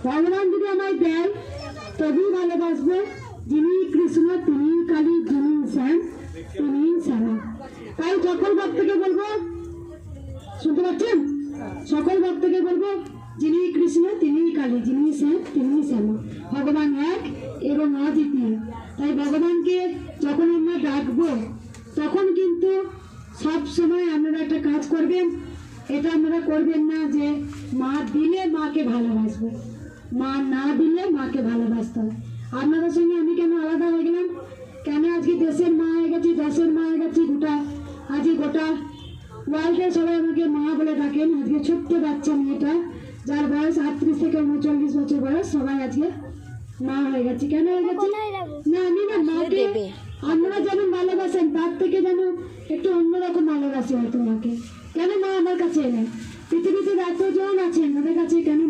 ভগবান যদি আমায় দেয় তবেই ভালোবাসবো। যিনি কৃষ্ণ তিনি কালী, যিনি শ্যাম তিনি শ্যামা। তাই সকল ভক্তকে বলবো, শুনতে পাচ্ছেন? সকল ভক্তকে বলবো যিনি কৃষ্ণ তিনি কালী, যিনি শ্যাম তিনি শ্যামা। ভগবান এক এবং অদ্বিতীয়। তাই ভগবানকে যখন আমরা ডাকবো তখন কিন্তু সব সময় আপনারা একটা কাজ করবেন, এটা আপনারা করবেন না যে মা দিলে মাকে ভালোবাসবো, মা না দিলে মাকে ভালোবাসতে হয়। আপনাদের সঙ্গে আমি কেন আলাদা হয়ে গেলাম? কেন আজকে দেশের মা হয়ে গেছি, দেশের মা হয়ে গেছি, আজকে গোটা ওয়ার্ল্ডে সবাই আমাকে মা বলে ডাকেন। আজকে ছোট্ট বাচ্চা মেয়েটা যার বয়স 38 থেকে 39 বছর বয়স, সবাই আজকে মা হয়ে গেছে। কেন হয়ে গেছে? না আমি না, মাকে আপনারা যেমন ভালোবাসেন তার থেকে যেন একটু অন্যরকম ভালোবাসি হয়তো মাকে। কেন মা আমার কাছে এলেন? পৃথিবীতে এতজন আছেন, ওদের কাছে কেন